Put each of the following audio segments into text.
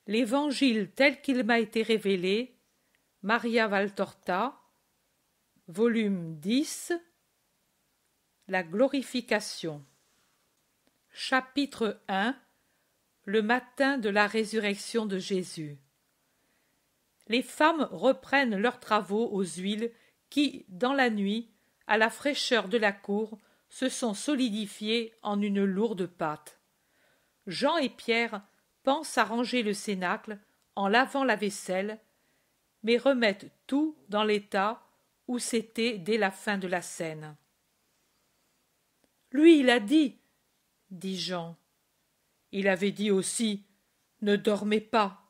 L'Évangile tel qu'il m'a été révélé, Maria Valtorta, volume 10, la glorification. Chapitre 1. Le matin de la résurrection de Jésus. Les femmes reprennent leurs travaux aux huiles qui, dans la nuit, à la fraîcheur de la cour, se sont solidifiées en une lourde pâte. Jean et Pierre pensent à ranger le cénacle en lavant la vaisselle, mais remettent tout dans l'état où c'était dès la fin de la scène. « Lui, il a dit, » dit Jean. Il avait dit aussi, « Ne dormez pas. »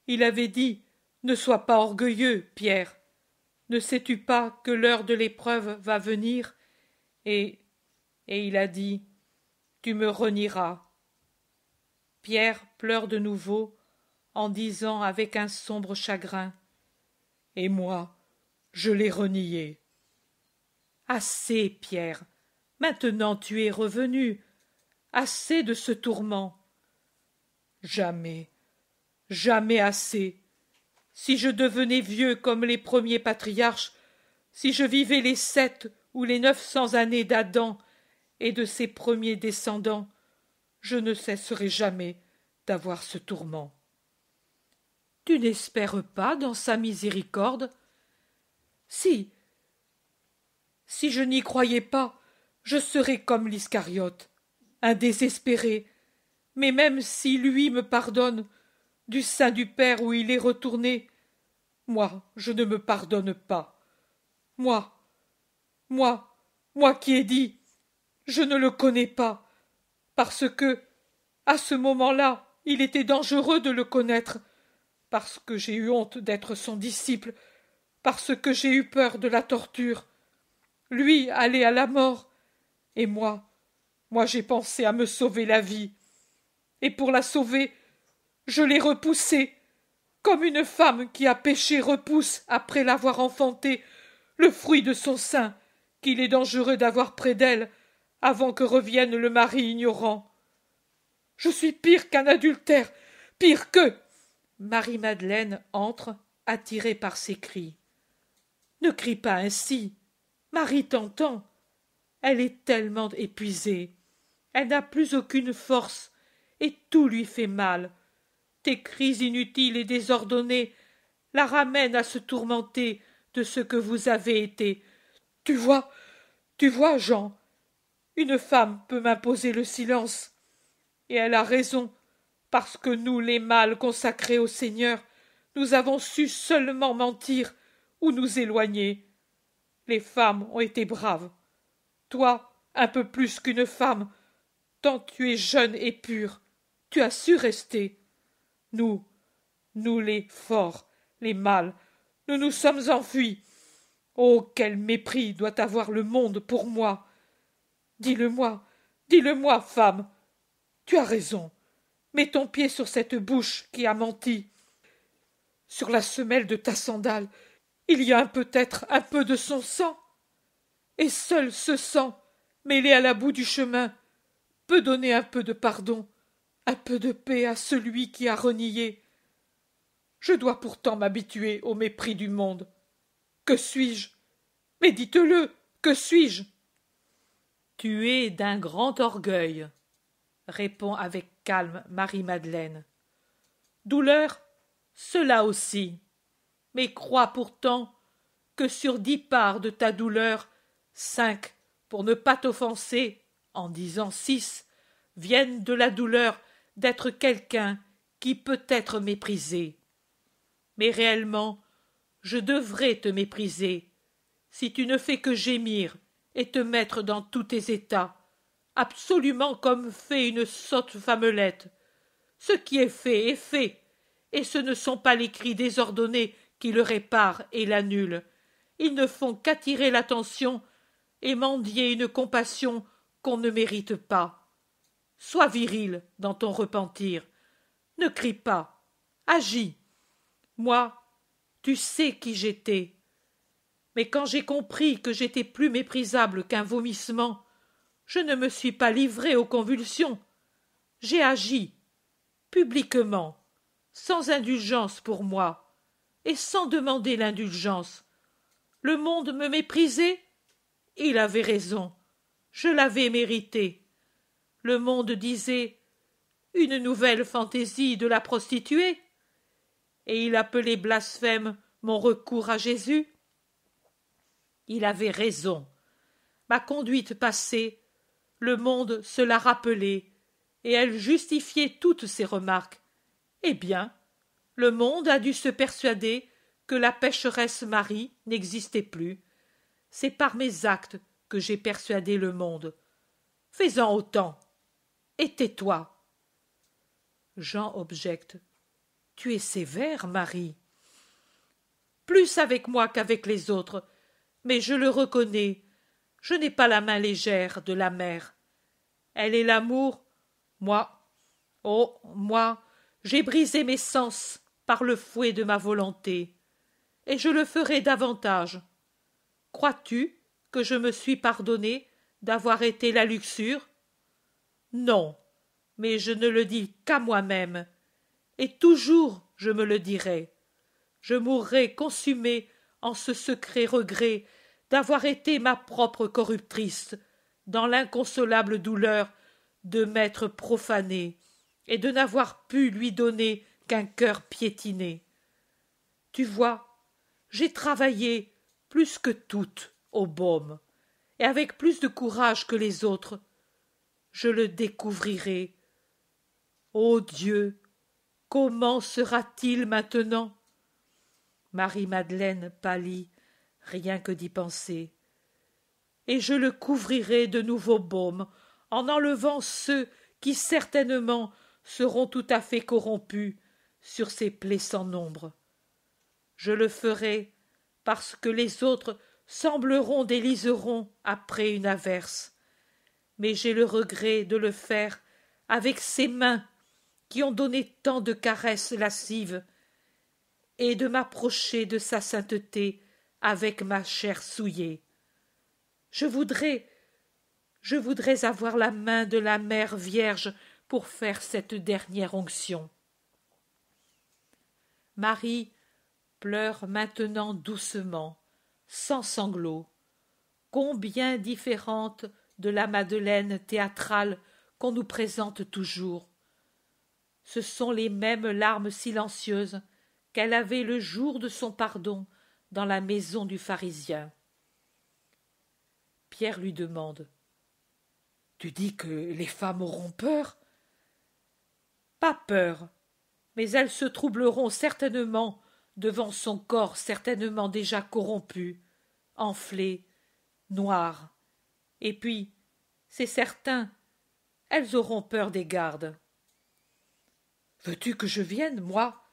Il avait dit, « Ne sois pas orgueilleux, Pierre. Ne sais-tu pas que l'heure de l'épreuve va venir ?» Et il a dit, « Tu me renieras. » Pierre pleure de nouveau, en disant avec un sombre chagrin, « Et moi, je l'ai renié. » Assez, Pierre. Maintenant tu es revenu. Assez de ce tourment. Jamais, jamais assez. Si je devenais vieux comme les premiers patriarches, si je vivais les 700 ou les 900 années d'Adam et de ses premiers descendants, je ne cesserai jamais d'avoir ce tourment. Tu n'espères pas dans sa miséricorde? Si je n'y croyais pas, je serais comme l'Iscariote, un désespéré, mais même si lui me pardonne, du sein du Père où il est retourné, moi, je ne me pardonne pas. Moi qui ai dit, je ne le connais pas, parce que, à ce moment-là, il était dangereux de le connaître, parce que j'ai eu honte d'être son disciple, parce que j'ai eu peur de la torture. Lui allait à la mort, et moi j'ai pensé à me sauver la vie. Et pour la sauver, je l'ai repoussé, comme une femme qui a péché repousse, après l'avoir enfanté, le fruit de son sein, qu'il est dangereux d'avoir près d'elle, avant que revienne le mari ignorant. Je suis pire qu'un adultère, pire que... Marie-Madeleine entre, attirée par ses cris. Ne crie pas ainsi. Marie t'entend. Elle est tellement épuisée. Elle n'a plus aucune force, et tout lui fait mal. Tes cris inutiles et désordonnés la ramènent à se tourmenter de ce que vous avez été. Tu vois, Jean, une femme peut m'imposer le silence, et elle a raison, parce que nous, les mâles consacrés au Seigneur, nous avons su seulement mentir ou nous éloigner. Les femmes ont été braves. Toi, un peu plus qu'une femme, tant tu es jeune et pure, tu as su rester. Nous les forts, les mâles, nous nous sommes enfuis. Oh, quel mépris doit avoir le monde pour moi. Dis-le-moi, femme. Tu as raison. Mets ton pied sur cette bouche qui a menti. Sur la semelle de ta sandale, il y a peut-être un peu de son sang. Et seul ce sang, mêlé à la boue du chemin, peut donner un peu de pardon, un peu de paix à celui qui a renié. Je dois pourtant m'habituer au mépris du monde. Que suis-je? Mais dites-le, que suis-je? Tu es d'un grand orgueil, répond avec calme Marie-Madeleine. Douleur, cela aussi. Mais crois pourtant que sur 10 parts de ta douleur, 5, pour ne pas t'offenser, en disant 6, viennent de la douleur d'être quelqu'un qui peut être méprisé. Mais réellement, je devrais te mépriser, si tu ne fais que gémir et te mettre dans tous tes états, absolument comme fait une sotte femmelette. Ce qui est fait, et ce ne sont pas les cris désordonnés qui le réparent et l'annulent. Ils ne font qu'attirer l'attention et mendier une compassion qu'on ne mérite pas. Sois viril dans ton repentir. Ne crie pas. Agis. Moi, tu sais qui j'étais. Mais quand j'ai compris que j'étais plus méprisable qu'un vomissement, je ne me suis pas livré aux convulsions. J'ai agi, publiquement. sans indulgence pour moi, et sans demander l'indulgence. Le monde me méprisait? Il avait raison, je l'avais mérité. Le monde disait une nouvelle fantaisie de la prostituée, et il appelait blasphème mon recours à Jésus. Il avait raison. Ma conduite passée, le monde se l'a rappelée, et elle justifiait toutes ses remarques. Eh bien, le monde a dû se persuader que la pécheresse Marie n'existait plus. C'est par mes actes que j'ai persuadé le monde. Fais-en autant, et tais-toi. Jean objecte. Tu es sévère, Marie. Plus avec moi qu'avec les autres, mais je le reconnais, je n'ai pas la main légère de la mère. Elle est l'amour, moi, oh, moi, j'ai brisé mes sens par le fouet de ma volonté, et je le ferai davantage. Crois-tu que je me suis pardonné d'avoir été la luxure? Non, mais je ne le dis qu'à moi-même, et toujours je me le dirai. Je mourrai consumé en ce secret regret d'avoir été ma propre corruptrice, dans l'inconsolable douleur de m'être profanée et de n'avoir pu lui donner qu'un cœur piétiné. Tu vois, j'ai travaillé plus que toutes au baume, et avec plus de courage que les autres. Je le découvrirai. Ô Dieu, comment sera-t-il maintenant? Marie-Madeleine pâlit, rien que d'y penser. Et je le couvrirai de nouveaux baumes, en enlevant ceux qui certainement seront tout à fait corrompus sur ces plaies sans nombre. Je le ferai parce que les autres sembleront des liserons après une averse, mais j'ai le regret de le faire avec ces mains qui ont donné tant de caresses lascives, et de m'approcher de sa sainteté avec ma chair souillée. Je voudrais avoir la main de la Mère Vierge pour faire cette dernière onction. Marie pleure maintenant doucement, sans sanglots. Combien différente de la Madeleine théâtrale qu'on nous présente toujours. Ce sont les mêmes larmes silencieuses qu'elle avait le jour de son pardon dans la maison du pharisien. Pierre lui demande. Tu dis que les femmes auront peur? Pas peur, mais elles se troubleront certainement devant son corps certainement déjà corrompu, enflé, noir. Et puis, c'est certain, elles auront peur des gardes. Veux-tu que je vienne, moi?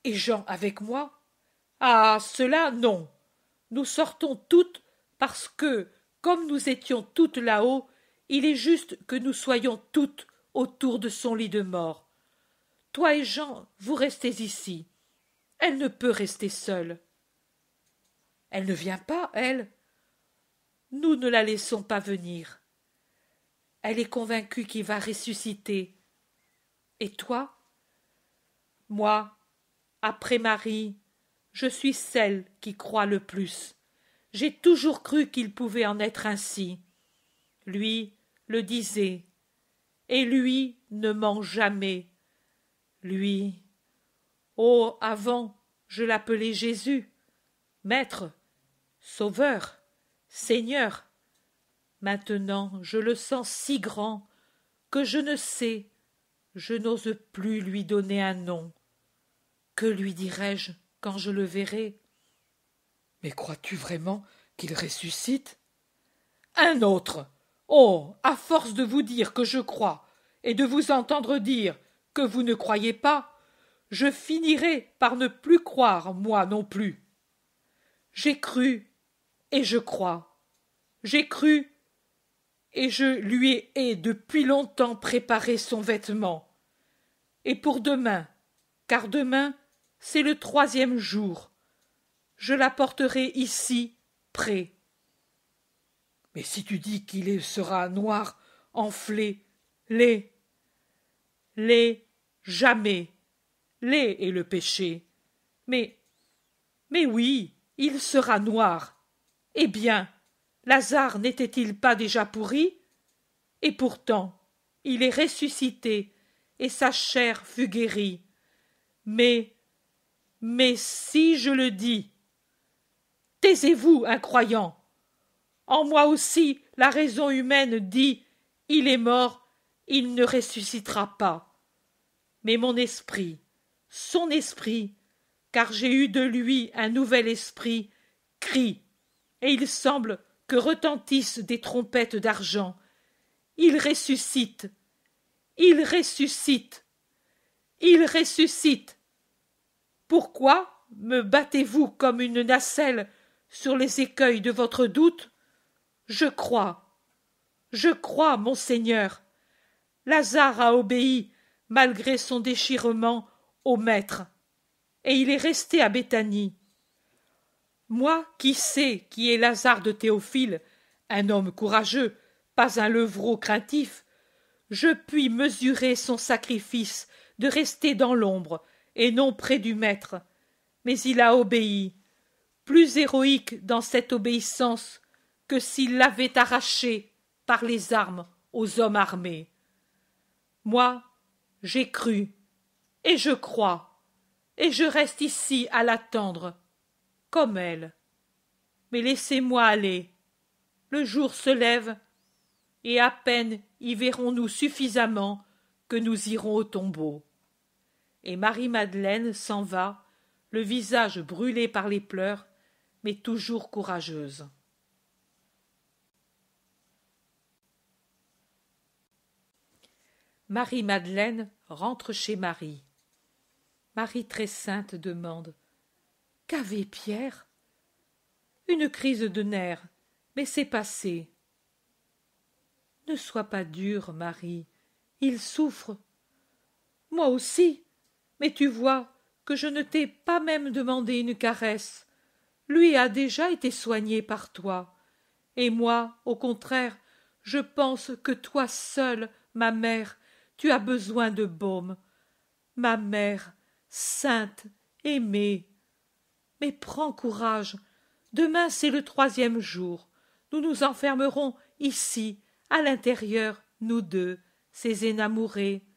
Et Jean avec moi? Ah, cela, non. Nous sortons toutes parce que, comme nous étions toutes là-haut, il est juste que nous soyons toutes autour de son lit de mort. Toi et Jean, vous restez ici. Elle ne peut rester seule. Elle ne vient pas, elle. Nous ne la laissons pas venir. Elle est convaincue qu'il va ressusciter. Et toi? Moi, après Marie, je suis celle qui croit le plus. J'ai toujours cru qu'il pouvait en être ainsi. Lui le disait, et lui ne ment jamais. Lui, oh, avant, je l'appelais Jésus, Maître, Sauveur, Seigneur. Maintenant, je le sens si grand que je ne sais, je n'ose plus lui donner un nom. Que lui dirai-je quand je le verrai? Mais crois-tu vraiment qu'il ressuscite? Un autre! Oh, à force de vous dire que je crois, et de vous entendre dire que vous ne croyez pas, je finirai par ne plus croire, moi non plus. J'ai cru, et je crois. J'ai cru, et je lui ai depuis longtemps préparé son vêtement. Et pour demain, car demain, c'est le 3e jour, je l'apporterai ici, près. Mais si tu dis qu'il sera noir, enflé, laid, jamais, laid est le péché. Mais oui, il sera noir. Eh bien, Lazare n'était-il pas déjà pourri? Et pourtant, il est ressuscité, et sa chair fut guérie. Mais si je le dis, taisez-vous, incroyant. En moi aussi, la raison humaine dit, il est mort, il ne ressuscitera pas. Mais mon esprit, son esprit, car j'ai eu de lui un nouvel esprit, crie, et il semble que retentissent des trompettes d'argent. Il ressuscite, il ressuscite, il ressuscite. Pourquoi me battez-vous comme une nacelle sur les écueils de votre doute? Je crois, mon Seigneur. Lazare a obéi, malgré son déchirement, au Maître, et il est resté à Béthanie. Moi qui sais qui est Lazare de Théophile, un homme courageux, pas un levreau craintif, je puis mesurer son sacrifice de rester dans l'ombre et non près du Maître, mais il a obéi, plus héroïque dans cette obéissance que s'il l'avait arraché par les armes aux hommes armés. Moi, j'ai cru, et je crois, et je reste ici à l'attendre, comme elle. Mais laissez-moi aller. Le jour se lève, et à peine y verrons-nous suffisamment que nous irons au tombeau. Et Marie-Madeleine s'en va, le visage brûlé par les pleurs, mais toujours courageuse. Marie-Madeleine rentre chez Marie. Marie très sainte demande: qu'avait Pierre? Une crise de nerfs, mais c'est passé. Ne sois pas dure, Marie, il souffre. Moi aussi, mais tu vois que je ne t'ai pas même demandé une caresse. Lui a déjà été soigné par toi. Et moi, au contraire, je pense que toi seule, ma mère, tu as besoin de baume. Ma mère, sainte, aimée. Mais prends courage. Demain, c'est le 3e jour. Nous nous enfermerons ici, à l'intérieur, nous deux, ces énamourés.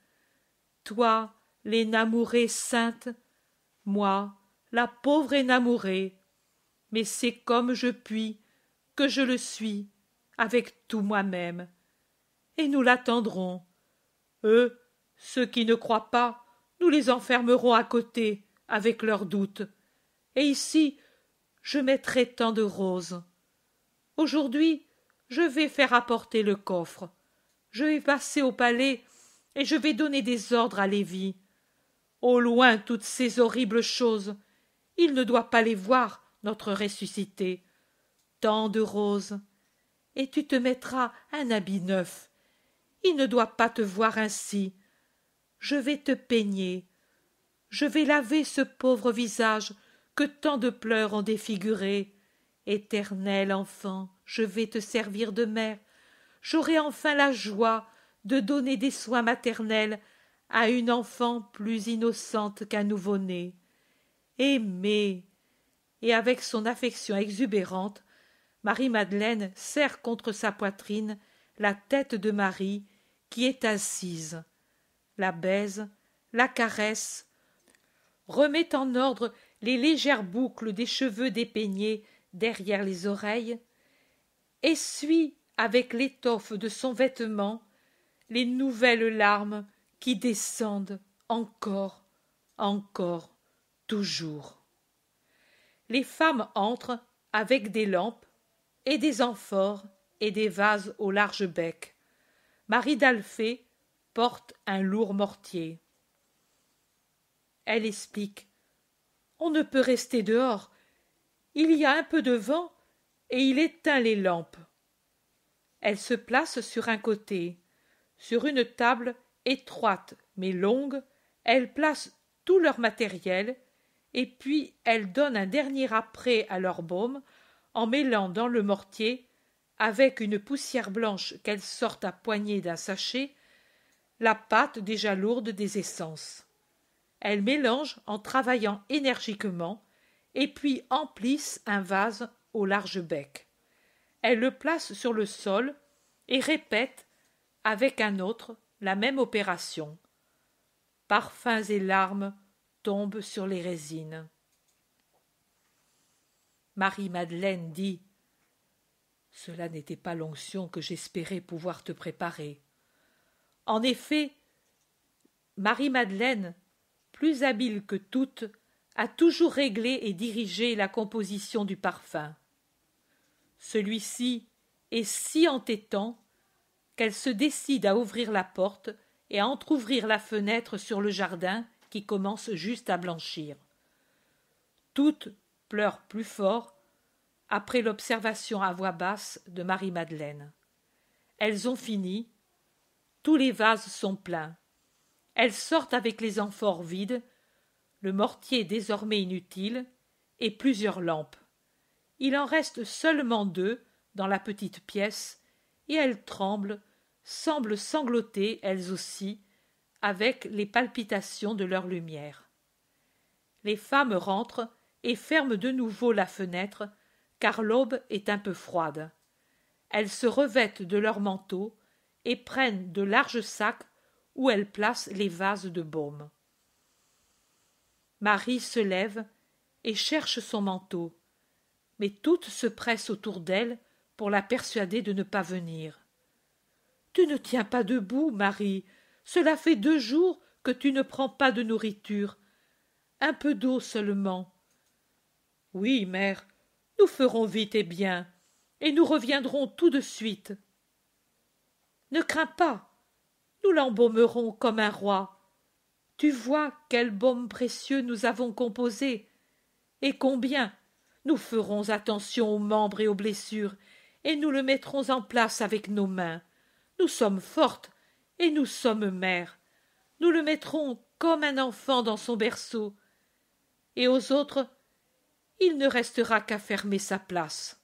Toi, l'énamourée sainte, moi, la pauvre énamourée. Mais c'est comme je puis, que je le suis, avec tout moi-même. Et nous l'attendrons. Eux, ceux qui ne croient pas, nous les enfermerons à côté, avec leurs doutes. Et ici, je mettrai tant de roses. Aujourd'hui, je vais faire apporter le coffre. Je vais passer au palais et je vais donner des ordres à Lévi. Au loin toutes ces horribles choses. Il ne doit pas les voir, notre ressuscité. Tant de roses. Et tu te mettras un habit neuf. Il ne doit pas te voir ainsi. Je vais te peigner. Je vais laver ce pauvre visage que tant de pleurs ont défiguré. Éternel enfant, je vais te servir de mère. J'aurai enfin la joie de donner des soins maternels à une enfant plus innocente qu'un nouveau-né. Aimée. Et avec son affection exubérante, Marie-Madeleine serre contre sa poitrine la tête de Marie qui est assise, la baise, la caresse, remet en ordre les légères boucles des cheveux dépeignés derrière les oreilles, essuie avec l'étoffe de son vêtement les nouvelles larmes qui descendent encore, toujours. Les femmes entrent avec des lampes et des amphores et des vases au large bec. Marie d'Alphée porte un lourd mortier. Elle explique: on ne peut rester dehors. Il y a un peu de vent et il éteint les lampes. Elle se place sur un côté. Sur une table étroite mais longue, elle place tout leur matériel et puis elle donne un dernier apprêt à leur baume en mêlant dans le mortier, avec une poussière blanche qu'elle sort à poignées d'un sachet, la pâte déjà lourde des essences. Elles mélangent en travaillant énergiquement et puis emplissent un vase au large bec. Elles le placent sur le sol et répètent avec un autre la même opération. Parfums et larmes tombent sur les résines. Marie-Madeleine dit: cela n'était pas l'onction que j'espérais pouvoir te préparer. En effet, Marie-Madeleine, plus habile que toutes, a toujours réglé et dirigé la composition du parfum. Celui-ci est si entêtant qu'elle se décide à ouvrir la porte et à entr'ouvrir la fenêtre sur le jardin qui commence juste à blanchir. Toutes pleurent plus fort après l'observation à voix basse de Marie-Madeleine. Elles ont fini, tous les vases sont pleins. Elles sortent avec les amphores vides, le mortier désormais inutile, et plusieurs lampes. Il en reste seulement 2 dans la petite pièce, et elles tremblent, semblent sangloter elles aussi, avec les palpitations de leur lumière. Les femmes rentrent et ferment de nouveau la fenêtre, car l'aube est un peu froide. Elles se revêtent de leurs manteaux et prennent de larges sacs où elles placent les vases de baume. Marie se lève et cherche son manteau, mais toutes se pressent autour d'elle pour la persuader de ne pas venir. « Tu ne tiens pas debout, Marie, cela fait 2 jours que tu ne prends pas de nourriture. Un peu d'eau seulement. »« Oui, mère, nous ferons vite et bien, et nous reviendrons tout de suite. »« Ne crains pas, nous l'embaumerons comme un roi. Tu vois quel baume précieux nous avons composé, et combien. Nous ferons attention aux membres et aux blessures, et nous le mettrons en place avec nos mains. Nous sommes fortes, et nous sommes mères. Nous le mettrons comme un enfant dans son berceau. Et aux autres, il ne restera qu'à fermer sa place. »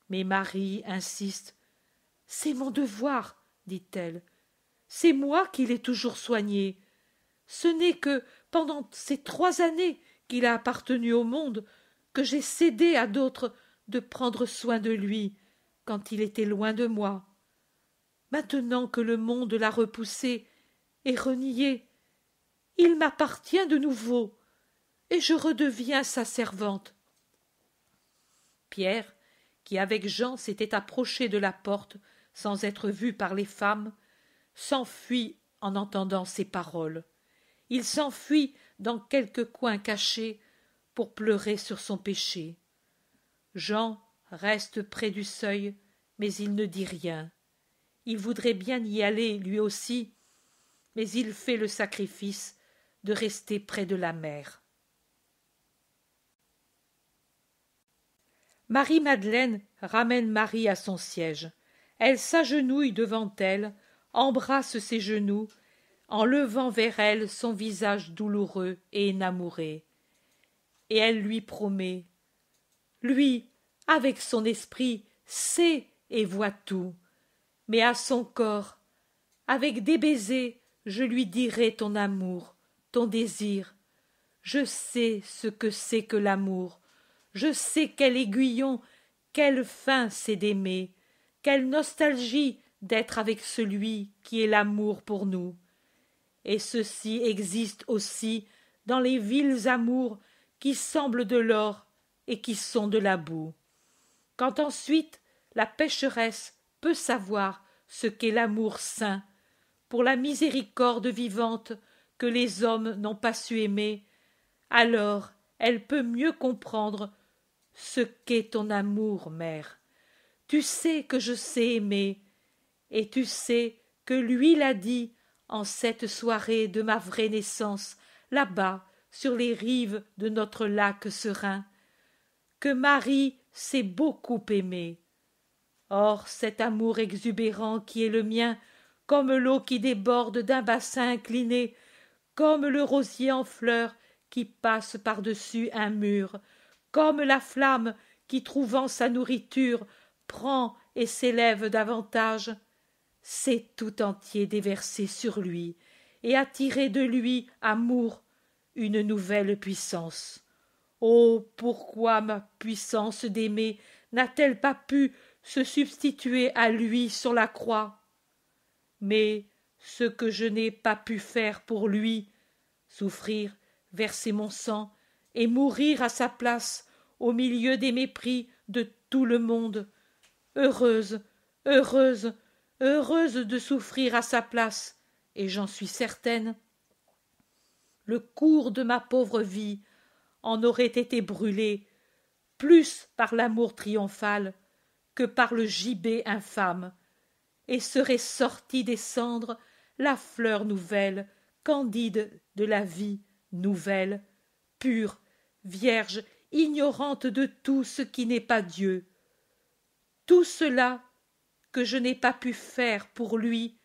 Mais Marie insiste. « C'est mon devoir, dit-elle. C'est moi qui l'ai toujours soigné. Ce n'est que pendant ces 3 années qu'il a appartenu au monde que j'ai cédé à d'autres de prendre soin de lui quand il était loin de moi. Maintenant que le monde l'a repoussé et renié, il m'appartient de nouveau, et je redeviens sa servante. » Pierre, qui avec Jean s'était approché de la porte sans être vu par les femmes, s'enfuit en entendant ces paroles. Il s'enfuit dans quelque coin caché pour pleurer sur son péché. Jean reste près du seuil, mais il ne dit rien. Il voudrait bien y aller lui aussi, mais il fait le sacrifice de rester près de la mère. Marie-Madeleine ramène Marie à son siège. Elle s'agenouille devant elle, embrasse ses genoux, en levant vers elle son visage douloureux et énamouré. Et elle lui promet. Lui, avec son esprit, sait et voit tout. Mais à son corps, avec des baisers, je lui dirai ton amour, ton désir. Je sais ce que c'est que l'amour. Je sais quel aiguillon, quelle fin c'est d'aimer, quelle nostalgie d'être avec celui qui est l'amour pour nous. Et ceci existe aussi dans les vils amours qui semblent de l'or et qui sont de la boue. Quand ensuite la pécheresse peut savoir ce qu'est l'amour saint, pour la miséricorde vivante que les hommes n'ont pas su aimer, alors elle peut mieux comprendre ce qu'est ton amour, mère. Tu sais que je sais aimer, et tu sais que lui l'a dit en cette soirée de ma vraie naissance, là-bas, sur les rives de notre lac serein, que Marie sait beaucoup aimer. Or cet amour exubérant qui est le mien, comme l'eau qui déborde d'un bassin incliné, comme le rosier en fleurs qui passe par-dessus un mur, comme la flamme qui, trouvant sa nourriture, prend et s'élève davantage, c'est tout entier déversé sur lui, et attirer de lui, amour, une nouvelle puissance. Oh, pourquoi ma puissance d'aimer n'a-t-elle pas pu se substituer à lui sur la croix? Mais ce que je n'ai pas pu faire pour lui, souffrir, verser mon sang et mourir à sa place au milieu des mépris de tout le monde, heureuse, heureuse, heureuse de souffrir à sa place, et j'en suis certaine. Le cours de ma pauvre vie en aurait été brûlé plus par l'amour triomphal que par le gibet infâme, et serait sortie des cendres la fleur nouvelle, candide de la vie nouvelle, pure, vierge, ignorante de tout ce qui n'est pas Dieu. Tout cela que je n'ai pas pu faire pour lui,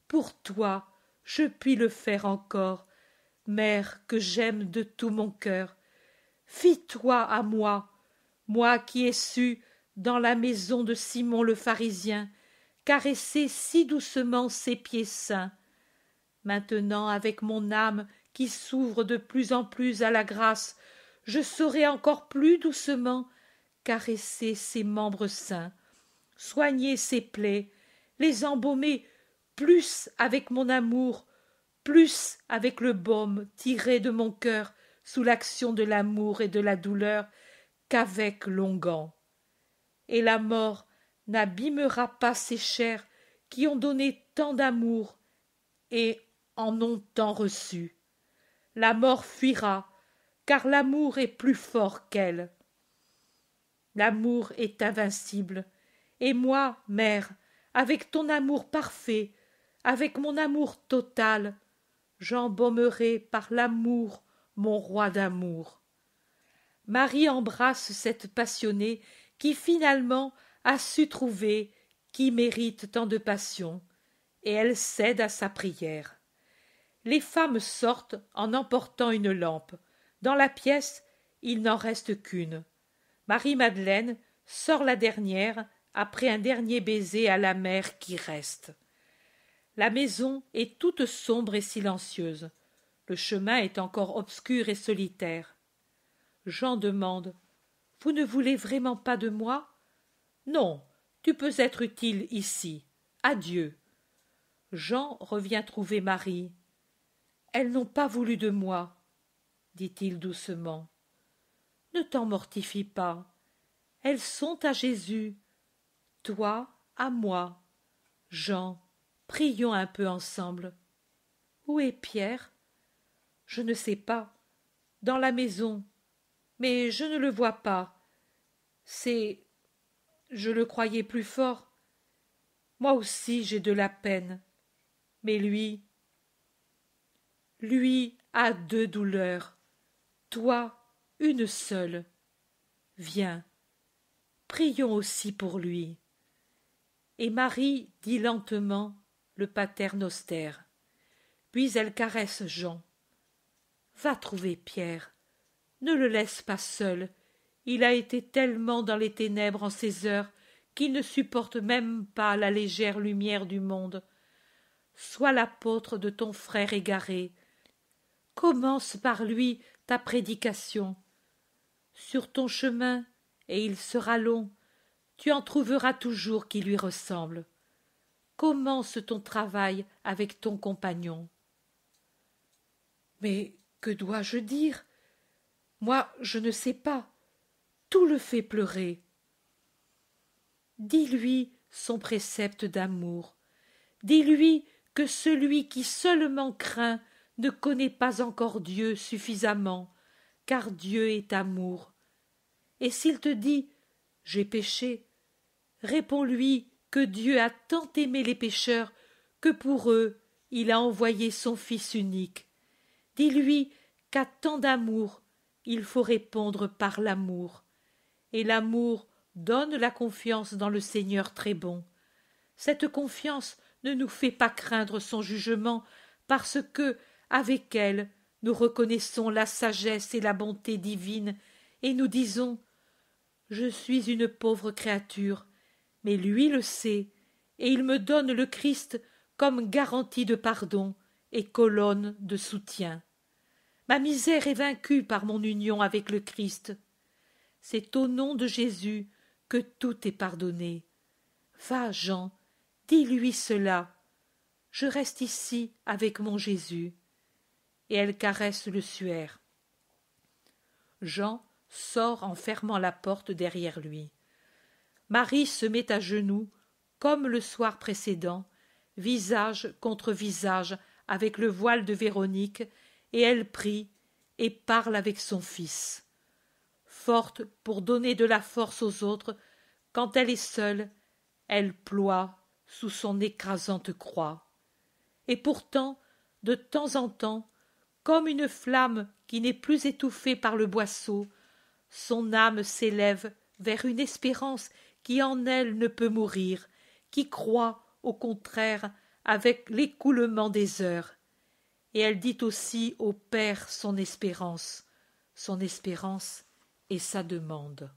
pour toi, je puis le faire encore, mère que j'aime de tout mon cœur. Fie-toi à moi, moi qui ai su, dans la maison de Simon le pharisien, caresser si doucement ses pieds saints. Maintenant, avec mon âme qui s'ouvre de plus en plus à la grâce, je saurai encore plus doucement caresser ses membres saints, soigner ses plaies, les embaumer plus avec mon amour, plus avec le baume tiré de mon cœur sous l'action de l'amour et de la douleur qu'avec l'onguent. Et la mort n'abîmera pas ces chairs qui ont donné tant d'amour et en ont tant reçu. La mort fuira, car l'amour est plus fort qu'elle. L'amour est invincible, et moi, mère, avec ton amour parfait, avec mon amour total, j'embaumerai par l'amour mon roi d'amour. Marie embrasse cette passionnée qui finalement a su trouver qui mérite tant de passion, et elle cède à sa prière. Les femmes sortent en emportant une lampe. Dans la pièce, il n'en reste qu'une. Marie-Madeleine sort la dernière après un dernier baiser à la mère qui reste. La maison est toute sombre et silencieuse. Le chemin est encore obscur et solitaire. Jean demande: « Vous ne voulez vraiment pas de moi? » « Non, tu peux être utile ici. Adieu. » Jean revient trouver Marie. « Elles n'ont pas voulu de moi, » dit-il doucement. « Ne t'en mortifie pas. Elles sont à Jésus, toi à moi. Jean, prions un peu ensemble. Où est Pierre? Je ne sais pas. Dans la maison. Mais je ne le vois pas. C'est... Je le croyais plus fort. Moi aussi j'ai de la peine. Mais lui a deux douleurs. Toi, une seule. Viens, prions aussi pour lui. Et Marie dit lentement le Pater Noster. Puis elle caresse Jean. Va trouver Pierre. Ne le laisse pas seul. Il a été tellement dans les ténèbres en ces heures qu'il ne supporte même pas la légère lumière du monde. Sois l'apôtre de ton frère égaré. Commence par lui ta prédication. Sur ton chemin, et il sera long, tu en trouveras toujours qui lui ressemblent. Commence ton travail avec ton compagnon. Mais que dois-je dire? Moi, je ne sais pas. Tout le fait pleurer. Dis-lui son précepte d'amour. Dis-lui que celui qui seulement craint ne connaît pas encore Dieu suffisamment, car Dieu est amour. Et s'il te dit « J'ai péché », réponds-lui que Dieu a tant aimé les pécheurs que pour eux il a envoyé son Fils unique. Dis-lui qu'à tant d'amour il faut répondre par l'amour. Et l'amour donne la confiance dans le Seigneur très bon. Cette confiance ne nous fait pas craindre son jugement, parce que, avec elle, nous reconnaissons la sagesse et la bonté divine, et nous disons: je suis une pauvre créature, mais lui le sait, et il me donne le Christ comme garantie de pardon et colonne de soutien. Ma misère est vaincue par mon union avec le Christ. C'est au nom de Jésus que tout est pardonné. Va, Jean, dis-lui cela. Je reste ici avec mon Jésus. Et elle caresse le suaire. Jean sort en fermant la porte derrière lui. Marie se met à genoux, comme le soir précédent, visage contre visage avec le voile de Véronique, et elle prie et parle avec son fils. Forte pour donner de la force aux autres, quand elle est seule, elle ploie sous son écrasante croix. Et pourtant, de temps en temps, comme une flamme qui n'est plus étouffée par le boisseau, son âme s'élève vers une espérance qui en elle ne peut mourir, qui croît, au contraire, avec l'écoulement des heures. Et elle dit aussi au Père son espérance et sa demande.